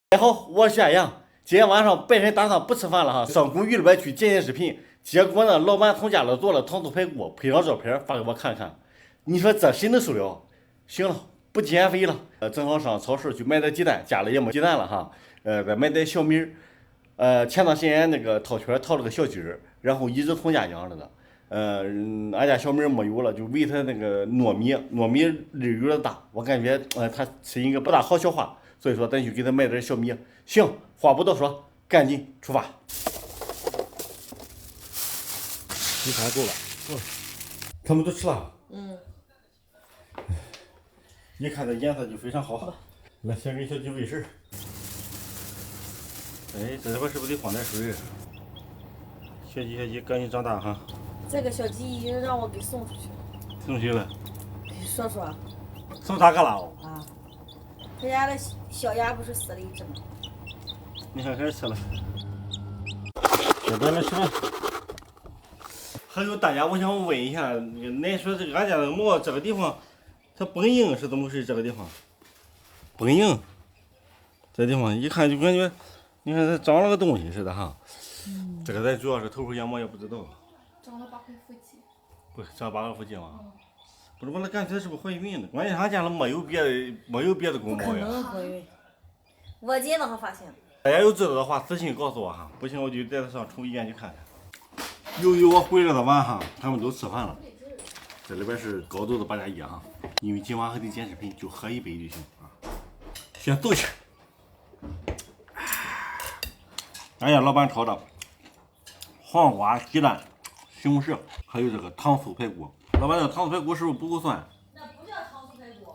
大家好，我是安阳。今天晚上本身打算不吃饭了哈，上公寓里边去剪剪视频，结果呢，老板从家里做了糖醋排骨，拍张照片发给我看看。你说这谁能受了？行了，不减肥了。正好上超市去买点鸡蛋，家里也没鸡蛋了哈。再买点小米儿。前段时间那个套圈套了个小鸡儿，然后一直从家养着呢。俺家小米儿没有了，就喂它那个糯米，糯米粒有点大，我感觉它吃应该不大好消化。所以说，咱去给他买点小米。行，话不多说，赶紧出发。你看够了，他们都吃了。一看这颜色就非常好。来，先给小鸡喂食。哎，这里边是不是得放点水？小鸡，赶紧长大哈。这个小鸡已经让我给送出去了。送去了。说说。送咋个了？啊。他家的小鸭不是死了一只吗？你看开始吃了。小白来吃饭。还有大家，我想问一下，恁说这个俺家这个猫这个地方，它崩硬是怎么回事？这个地方崩硬，这地方一看就感觉，你看它长了个东西似的哈。这个咱主要是头回养猫也不知道。长了8块腹肌。不，长8个腹肌吗？不是，我那感觉是不是怀孕了？关键俺家里没有别的公猫呀。不可能怀孕。我今天早上发现。大家有知道的话，私信告诉我哈，不行我就带它上宠物医院去看看。由于我回来的晚哈，他们都吃饭了。这里边是高度的8+1哈，因为今晚还得剪视频，就喝一杯就行啊。先走去。俺家老板炒的黄瓜、鸡蛋、西红柿，还有这个糖醋排骨。老板，这糖醋排骨是不是不够酸？那不叫糖醋排骨，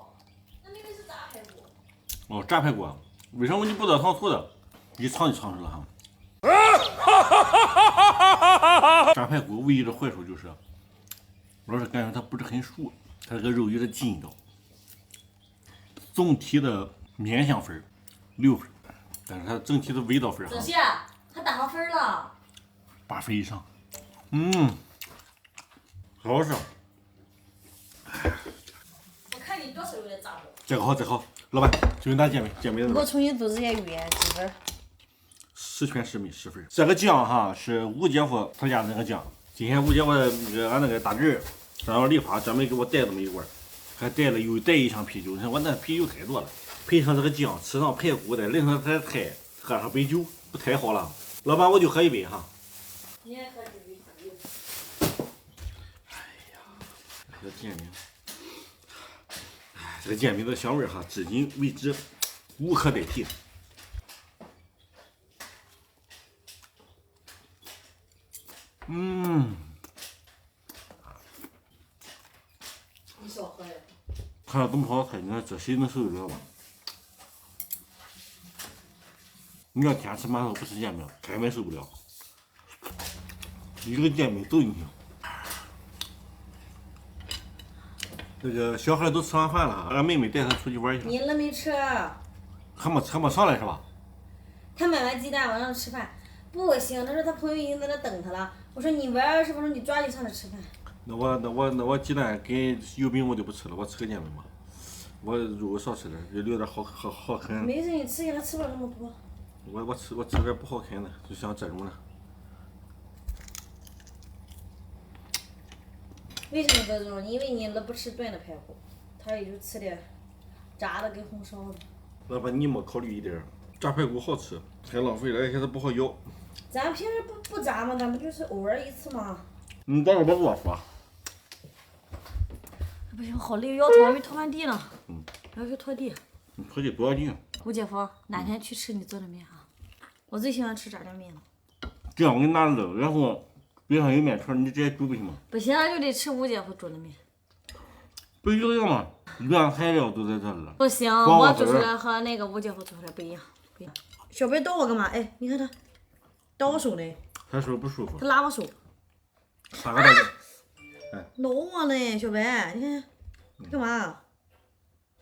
那明明是炸排骨。哦，炸排骨，为什么你不知道糖醋的？一尝就尝出了哈。炸排骨唯一的坏处就是，我是感觉它不是很熟，它这个肉有点筋道。总体的面香分6分，但是它整体的味道分这些还打上分了。8分以上。好好吃。我看你多少有点炸过。这个好，老板，就跟咱见面的时候。我重新组织些语言几分？10全10美10分。这个酱哈是吴姐夫他家的那个酱。今天吴姐夫俺那个大侄儿上了理发，专门给我带这么一罐，还又带一箱啤酒。你看我那啤酒太多了，配上这个酱，吃上排骨，再淋上点菜，喝上杯酒，不太好了。老板，我就喝一杯哈。你也喝这杯酒。哎呀，这个煎饼，这个煎饼的香味哈，至今为止无可代替。你少喝呀。看到这么好的菜，你看这谁能受得了吧？你要天吃馒头不吃煎饼，根本受不了。一个煎饼走进去。这个小孩都吃完饭了，俺妹妹带他出去玩去了。你了没吃？还没上来是吧？他买完鸡蛋，我让他吃饭，不行，他说他朋友已经在那等他了。我说你玩20分钟，你抓紧上来吃饭。那我鸡蛋跟油饼我就不吃了，我吃个煎饼吧。我肉少吃点，留点好啃。没事，你吃也吃不了那么多。我吃点不好啃的，就像这种的。为什么这种？因为你那不吃炖的排骨，他也就吃点炸的跟红烧的。老板，你没考虑一点，炸排骨好吃，太浪费了，而且它不好咬。咱平时不炸吗？咱不就是偶尔一次吗？你到时候别跟我说。不行，好累，腰疼，还没拖完地呢。要去拖地。你拖地不要紧。吴姐夫，哪天去吃你做的面啊？我最喜欢吃炸酱面了。这样我给你拿热，然后边上有面条，你直接煮不行吗？不行，就得吃吴姐夫煮的面。不一样吗？原材料都在这里了。不行，我煮出来和那个吴姐夫煮出来不一样，不一样。小白叨我干嘛？哎，你看他，叨我手呢。他手不舒服。他拉我手。啥个大姐？挠我呢，小白，你看，干嘛？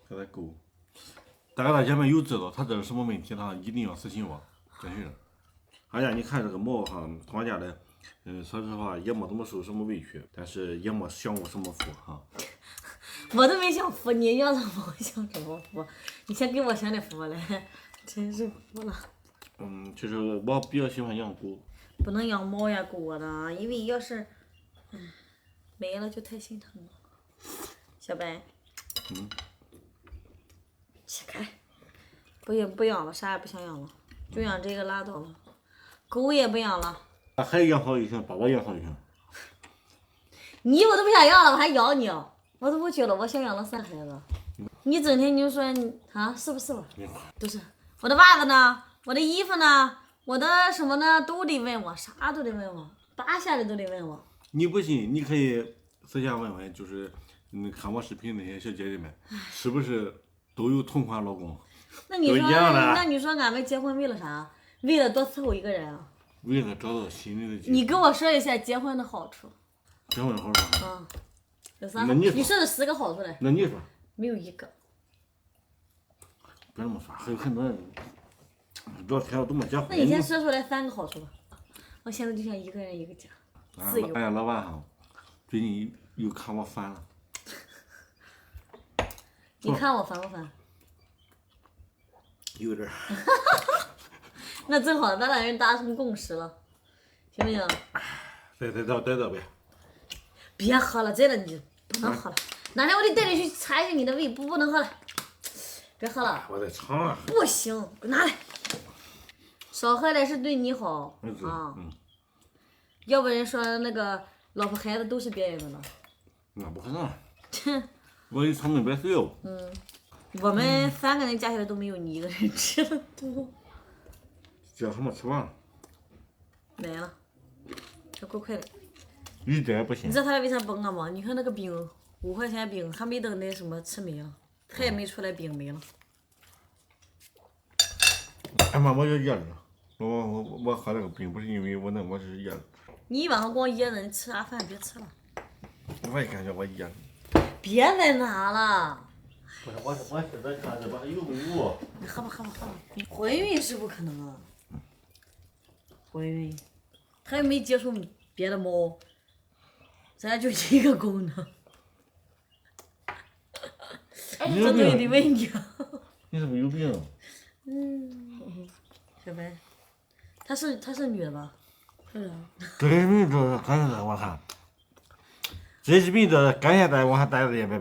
给他勾。大哥大姐们有知道他这是什么问题的，一定要私信我，真是。俺家你看这个猫哈，从俺家的，说实话也没怎么受什么委屈，但是也没享过什么福哈。我都没享福，你要什么我享什么福？你先给我享点福来。真是服了。其实我比较喜欢养狗。不能养猫呀狗的，因为要是，没了就太心疼了。小白，起开，不养了，啥也不想养了，就养这个拉倒了，狗也不养了。还养好就行，把我养好就行。你我都不想养了，我还养你，我都不去了，我想养了3孩子。你整天你就说你啊，是不是吧？都是我的袜子呢，我的衣服呢，我的什么呢，都得问我，啥都得问我，扒下来都得问我。你不信，你可以私下问问，就是看我视频那些小姐姐们，是不是都有同款老公？那你说，都一样的那你说俺们结婚为了啥？为了多伺候一个人啊？为了找到心里的你跟我说一下结婚的好处。结婚好处。有啥？那你说的10个好处嘞？那你说？没有1个。别那么说，还有很多人聊天都没结婚。那你先说出来3个好处吧。我现在就想一个人一个家，自由。哎呀，老板哈，最近又看我烦了。你看我烦不烦？有点儿。那正好，咱俩人达成共识了，行不行？再倒呗。别喝了，真的你不能喝了。哪天我得带你去查一下你的胃，不能喝了。别喝了。我在尝啊。不行，拿来。少喝点是对你好啊。要不人说那个老婆孩子都是别人的呢。那不可能。我有长命百岁哦。我们3个人加起来都没有你一个人吃的多。叫什么吃完了？来了，这够快的。一点也不咸。你知道他为啥崩了吗？你看那个饼，5块钱饼，还没等那什么吃没了，他也没出来，饼没了。哎妈，我就噎了。我喝那个并不是因为我是噎了。你一晚上光噎着，你吃啥饭别吃了。我也感觉我噎了。别再拿了。不是，我是在看这吧，有没有？你喝吧。怀孕是不可能啊。怀孕，他又没接触别的猫，咱就一个公的。这东西得问你。你是不是有病？小白，她是女的吧？是啊。这个病这干啥我看。这是病这干下带往下带着也别。